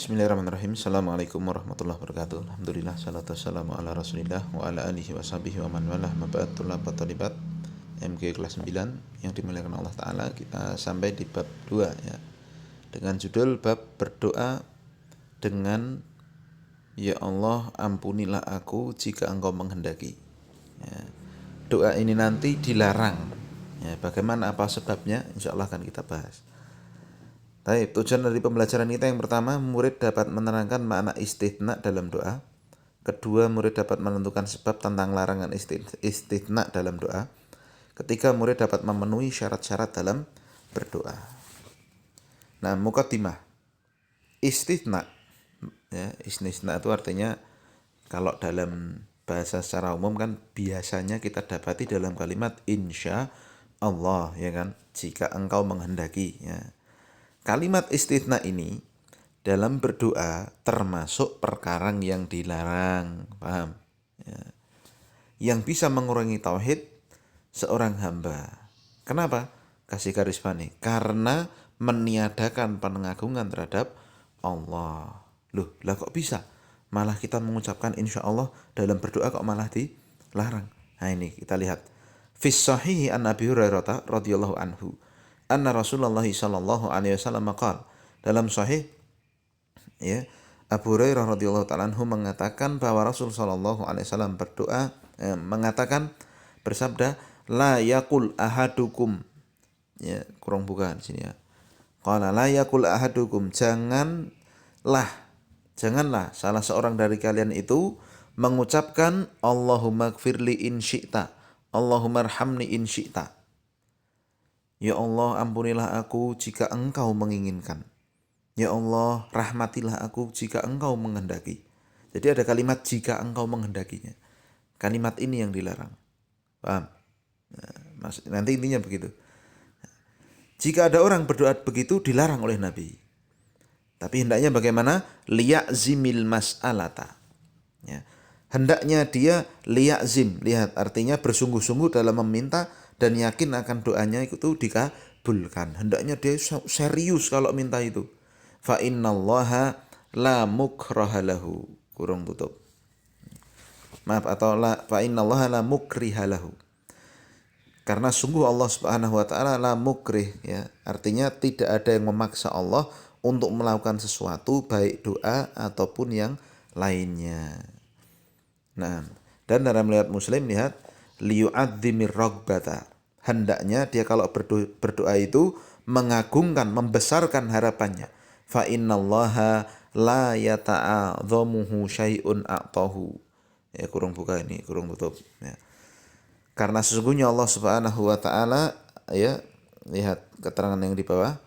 Bismillahirrahmanirrahim. Assalamualaikum warahmatullahi wabarakatuh. Alhamdulillah, salatu wassalamu ala rasulillah wa ala alihi wa sahbihi wa man walah. Mabad tulabat talibat MG kelas 9 yang dimuliakan Allah Ta'ala. Kita sampai di bab 2 ya, dengan judul bab berdoa dengan ya Allah ampunilah aku jika engkau menghendaki ya. Doa ini nanti dilarang ya. Bagaimana, apa sebabnya, insya Allah akan kita bahas. Baik, tujuan dari pembelajaran kita yang pertama, murid dapat menerangkan makna istithna dalam doa. Kedua, murid dapat menentukan sebab tentang larangan istithna dalam doa. Ketiga, murid dapat memenuhi syarat-syarat dalam berdoa. Nah, muqaddimah. Istithna ya, istithna itu artinya kalau dalam bahasa secara umum kan biasanya kita dapati dalam kalimat insya Allah ya kan, jika engkau menghendaki ya. Kalimat istithna ini dalam berdoa termasuk perkara yang dilarang, paham? Ya. Yang bisa mengurangi tauhid seorang hamba. Kenapa? Kasih garis bani. Karena meniadakan pengagungan terhadap Allah. Loh, lah kok bisa? Malah kita mengucapkan insya Allah dalam berdoa kok malah dilarang. Nah ini kita lihat. Fis sahihi an Abi Hurairah radhiyallahu anhu anna Rasulullah sallallahu alaihi wasallam qala, dalam sahih ya, Abu Hurairah radhiyallahu taala anhu mengatakan bahwa Rasul sallallahu alaihi wasallam berdoa mengatakan, bersabda, la yaqul ahadukum ya, kurang buka di sini ya. Qala la yaqul ahadukum, janganlah salah seorang dari kalian itu mengucapkan Allahumma gfirli in syi'ta, Allahumma arhamni in syi'ta. Ya Allah, ampunilah aku jika engkau menginginkan. Ya Allah, rahmatilah aku jika engkau menghendaki. Jadi ada kalimat jika engkau menghendakinya. Kalimat ini yang dilarang. Paham? Nah, nanti intinya begitu. Jika ada orang berdoa begitu dilarang oleh Nabi. Tapi hendaknya bagaimana? Liya'zimil mas'alata. Ya. Hendaknya dia liya'zim. Lihat, artinya bersungguh-sungguh dalam meminta dan yakin akan doanya itu dikabulkan. Hendaknya dia serius kalau minta itu. Fa innallaha la mukraha lahu. Kurung tutup. Maaf, atau la fa innallaha la mukriha lahu. Karena sungguh Allah Subhanahu wa taala la mukrih ya. Artinya tidak ada yang memaksa Allah untuk melakukan sesuatu, baik doa ataupun yang lainnya. Nah, dan dalam riwayat Muslim lihat liyu'adzimir ragbata. Hendaknya dia kalau berdoa itu mengagungkan, membesarkan harapannya. Fa innallaha la yata'adzamuhu syai'un a'tahu. Ya, kurung buka ini, kurung tutup ya. Karena sesungguhnya Allah Subhanahu wa taala ya, lihat keterangan yang di bawah.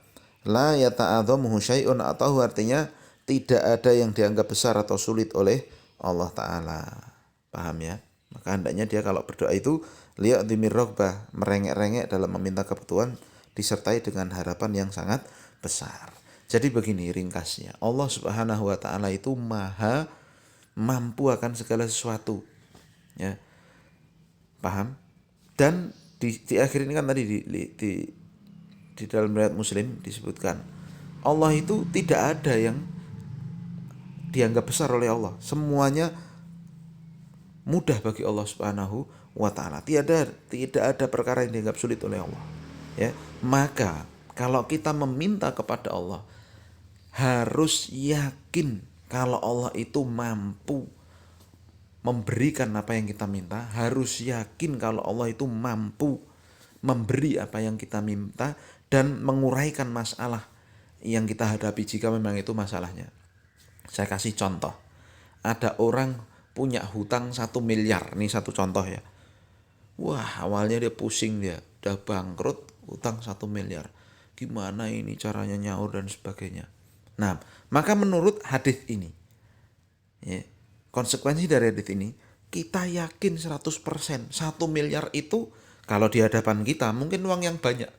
La yata'adzamuhu syai'un a'tahu, artinya tidak ada yang dianggap besar atau sulit oleh Allah taala. Paham ya? Maka hendaknya dia kalau berdoa itu liya'dzimir raghbah, merengek-rengek dalam meminta kebutuhan disertai dengan harapan yang sangat besar. Jadi begini ringkasnya, Allah Subhanahu wa taala itu maha mampu akan segala sesuatu. Ya. Paham? Dan di akhir ini kan tadi di dalam riwayat Muslim disebutkan Allah itu tidak ada yang dianggap besar oleh Allah. Semuanya mudah bagi Allah Subhanahu wa taala. Tidak ada perkara yang dianggap sulit oleh Allah. Ya. Maka kalau kita meminta kepada Allah harus yakin kalau Allah itu mampu memberikan apa yang kita minta, harus yakin kalau Allah itu mampu memberi apa yang kita minta dan menguraikan masalah yang kita hadapi jika memang itu masalahnya. Saya kasih contoh. Ada orang punya hutang 1 miliar. Ini satu contoh ya. Wah, awalnya dia pusing, dia udah bangkrut, hutang 1 miliar. Gimana ini caranya nyaur dan sebagainya. Nah, maka menurut hadis ini ya, konsekuensi dari hadis ini, kita yakin 100% 1 miliar itu kalau di hadapan kita mungkin uang yang banyak.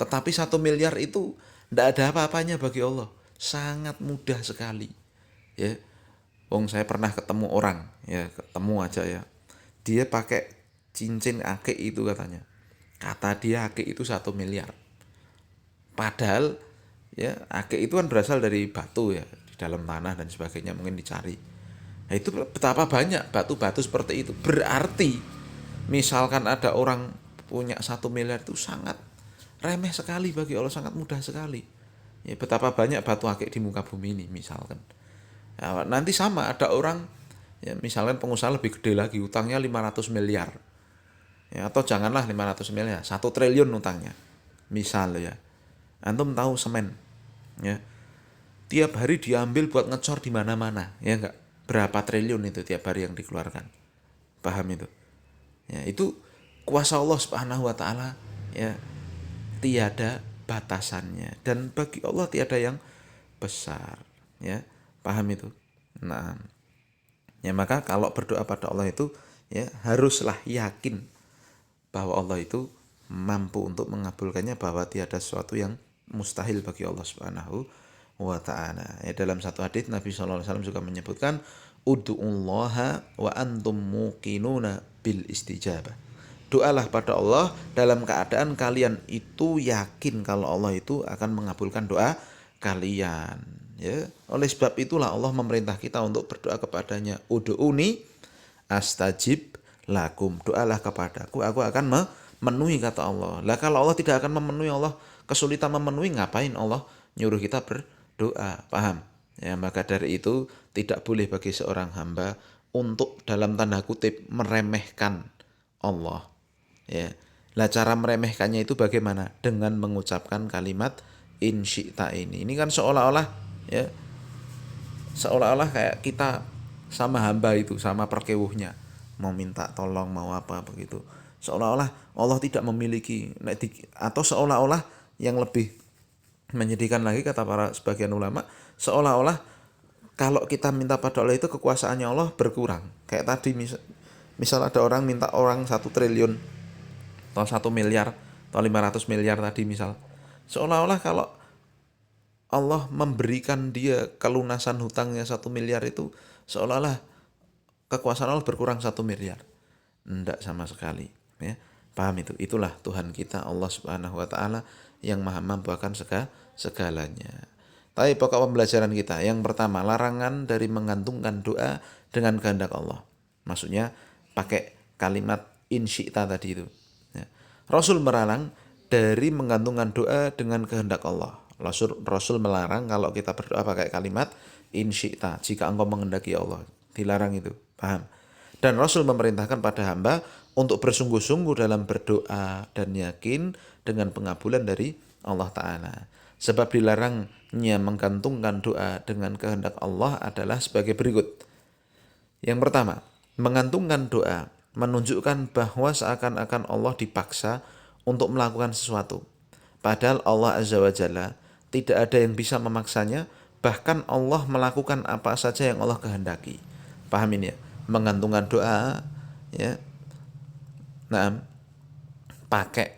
Tetapi 1 miliar itu tidak ada apa-apanya bagi Allah. Sangat mudah sekali. Ya. Wong saya pernah ketemu orang, ya ketemu aja ya. Dia pakai cincin akik itu katanya. Kata dia akik itu 1 miliar. Padahal ya akik itu kan berasal dari batu ya. dalam tanah dan sebagainya mungkin dicari. Nah, itu betapa banyak batu-batu seperti itu. Berarti misalkan ada orang punya 1 miliar itu sangat remeh sekali bagi Allah, sangat mudah sekali. Ya, betapa banyak batu akik di muka bumi ini misalkan. Ya, nanti sama ada orang ya misalkan pengusaha lebih gede lagi, utangnya 500 miliar. Ya, atau janganlah 500 miliar, 1 triliun utangnya. Misal ya. Antum tahu semen ya. Tiap hari diambil buat ngecor di mana-mana, ya enggak? Berapa triliun itu tiap hari yang dikeluarkan. Paham itu? Ya, itu kuasa Allah Subhanahu wa taala ya tiada batasannya dan bagi Allah tiada yang besar, ya. Paham itu? Nah, ya maka kalau berdoa pada Allah itu ya haruslah yakin bahwa Allah itu mampu untuk mengabulkannya, bahwa tiada sesuatu yang mustahil bagi Allah Subhanahu wa taala. Ya, dalam satu hadis Nabi sallallahu alaihi wasallam juga menyebutkan ud'ullaha wa antum muqinuna bil istijabah. Doalah pada Allah dalam keadaan kalian itu yakin kalau Allah itu akan mengabulkan doa kalian. Ya, oleh sebab itulah Allah memerintah kita untuk berdoa kepadanya. Ud'uni astajib lakum. Doalah kepadaku, aku akan memenuhi, kata Allah. Lah kalau Allah tidak akan memenuhi, Allah kesulitan memenuhi, ngapain Allah nyuruh kita berdoa? Paham? Ya, maka dari itu tidak boleh bagi seorang hamba untuk dalam tanda kutip meremehkan Allah. Ya. Lah cara meremehkannya itu bagaimana? Dengan mengucapkan kalimat insyita ini. Ini kan seolah-olah ya seolah-olah kayak kita sama hamba itu, sama perkewuhnya, mau minta tolong, mau apa begitu. Seolah-olah Allah tidak memiliki, atau seolah-olah yang lebih menyedihkan lagi kata para sebagian ulama, seolah-olah kalau kita minta pada Allah itu kekuasaannya Allah berkurang. Kayak tadi misal ada orang minta orang 1 triliun atau 1 miliar atau 500 miliar tadi misal. Seolah-olah kalau Allah memberikan dia kelunasan hutangnya 1 miliar itu seolah-olah kekuasaan Allah berkurang 1 miliar. Tidak sama sekali. Ya. Paham itu? Itulah Tuhan kita Allah Subhanahu wa taala yang maha mampu akan segalanya. Tapi pokok pembelajaran kita yang pertama, larangan dari menggantungkan doa dengan kehendak Allah. Maksudnya pakai kalimat insyita tadi itu. Ya. Rasul melarang dari menggantungkan doa dengan kehendak Allah. Rasul melarang kalau kita berdoa pakai kalimat insyita, jika engkau menghendaki Allah. Dilarang itu, paham? Dan Rasul memerintahkan pada hamba untuk bersungguh-sungguh dalam berdoa dan yakin dengan pengabulan dari Allah Ta'ala. Sebab dilarangnya menggantungkan doa dengan kehendak Allah adalah sebagai berikut. Yang pertama, menggantungkan doa menunjukkan bahwa seakan-akan Allah dipaksa untuk melakukan sesuatu. Padahal Allah Azza wa Jalla tidak ada yang bisa memaksanya, bahkan Allah melakukan apa saja yang Allah kehendaki. Paham ini ya? Menggantungkan doa ya. Nah,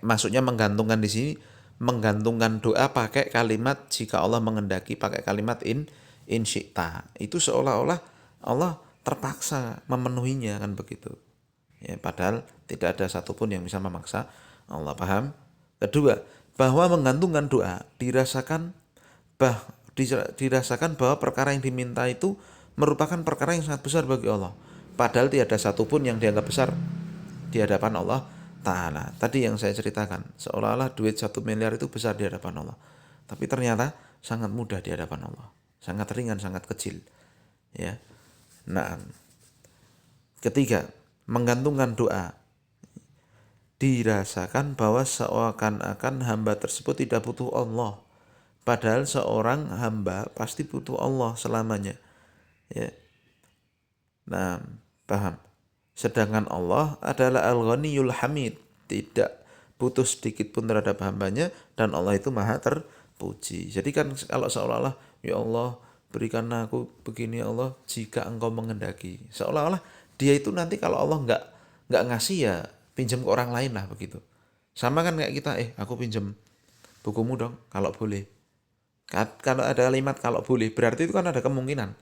maksudnya menggantungkan di sini, menggantungkan doa pakai kalimat jika Allah menghendaki, pakai kalimat insyita. Itu seolah-olah Allah terpaksa memenuhinya, kan begitu. Ya, padahal tidak ada satupun yang bisa memaksa Allah. Paham? Kedua, bahwa menggantungkan doa dirasakan bahwa perkara yang diminta itu merupakan perkara yang sangat besar bagi Allah. Padahal tidak ada satupun yang dianggap besar di hadapan Allah Ta'ala. Tadi yang saya ceritakan, seolah-olah duit 1 miliar itu besar di hadapan Allah. Tapi ternyata sangat mudah di hadapan Allah. Sangat ringan, sangat kecil. Ya. Nah, ketiga, menggantungkan doa dirasakan bahwa seakan-akan hamba tersebut tidak butuh Allah. Padahal seorang hamba pasti butuh Allah selamanya. Ya. Nah, paham? Sedangkan Allah adalah Al-Ghaniyul Hamid, tidak butuh sedikit pun terhadap hambanya, dan Allah itu maha terpuji. Jadi kan kalau seolah-olah, ya Allah berikan aku begini ya Allah jika engkau menghendaki. Seolah-olah dia itu nanti kalau Allah nggak ngasih ya pinjam ke orang lain lah begitu. Sama kan kayak kita, aku pinjam bukumu dong kalau boleh. Kalau ada kalimat kalau boleh, berarti itu kan ada kemungkinan.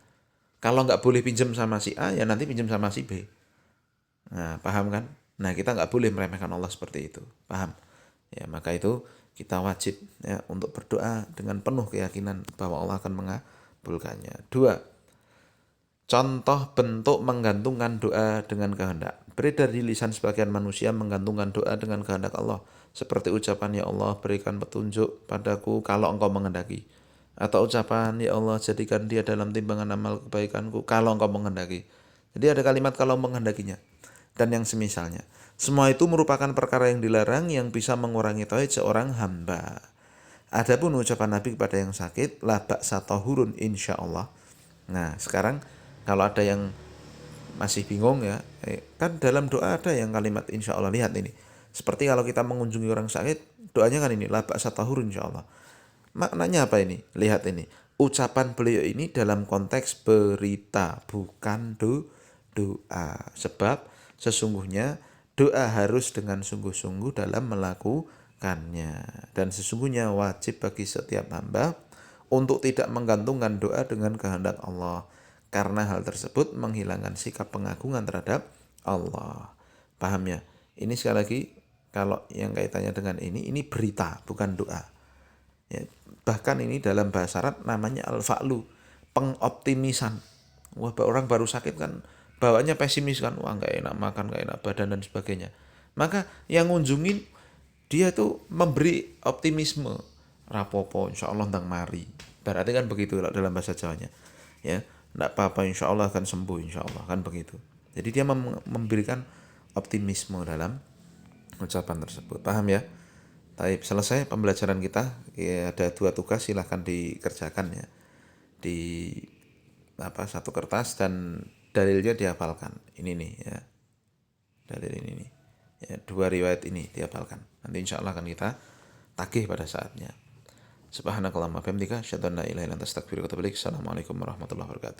Kalau nggak boleh pinjam sama si A, ya nanti pinjam sama si B. Nah, paham kan? Nah, kita nggak boleh meremehkan Allah seperti itu. Paham? Ya, maka itu kita wajib ya untuk berdoa dengan penuh keyakinan bahwa Allah akan mengabulkannya. 2. Contoh bentuk menggantungkan doa dengan kehendak. Beredar di lisan sebagian manusia menggantungkan doa dengan kehendak Allah. Seperti ucapan, ya Allah berikan petunjuk padaku kalau engkau menghendaki. Atau ucapan, ya Allah jadikan dia dalam timbangan amal kebaikanku kalau engkau menghendaki. Jadi ada kalimat kalau menghendakinya. Dan yang semisalnya. Semua itu merupakan perkara yang dilarang yang bisa mengurangi tauhid seorang hamba. Adapun ucapan Nabi kepada yang sakit, la ba'sa tahurun insyaallah. Nah, sekarang kalau ada yang masih bingung ya, kan dalam doa ada yang kalimat insya Allah. Lihat ini, seperti kalau kita mengunjungi orang sakit, doanya kan ini, la ba'sa tahurun insya Allah. Maknanya apa ini? Lihat ini, ucapan beliau ini dalam konteks berita, bukan doa. Sebab sesungguhnya doa harus dengan sungguh-sungguh dalam melakukannya. Dan sesungguhnya wajib bagi setiap hamba untuk tidak menggantungkan doa dengan kehendak Allah. Karena hal tersebut menghilangkan sikap pengagungan terhadap Allah. Paham ya? Ini sekali lagi, kalau yang kaitannya dengan ini berita, bukan doa. Ya, bahkan ini dalam bahasa Arab namanya al-fa'lu, pengoptimisan. Wah, orang baru sakit kan bawaannya pesimis kan, wah nggak enak makan, nggak enak badan dan sebagainya. Maka yang ngunjungin dia tuh memberi optimisme, rapopo insya Allah ndang mari. Berarti kan begitu dalam bahasa Jawanya. Ya, nggak apa-apa insya Allah akan sembuh, insya Allah kan begitu. Jadi dia memberikan optimisme dalam ucapan tersebut. Paham ya? Baik, selesai pembelajaran kita. Ya, ada 2 tugas, silahkan dikerjakan ya. Di satu kertas dan dalilnya dihafalkan. Ini nih ya. Dalil ini nih. Ya, 2 riwayat ini dihafalkan. Nanti insya Allah akan kita tagih pada saatnya. Subhanakallahumma wa bihamdika asyhadu an la ilaha illa anta astaghfiruka wa atubu ilaik. Assalamualaikum warahmatullahi wabarakatuh.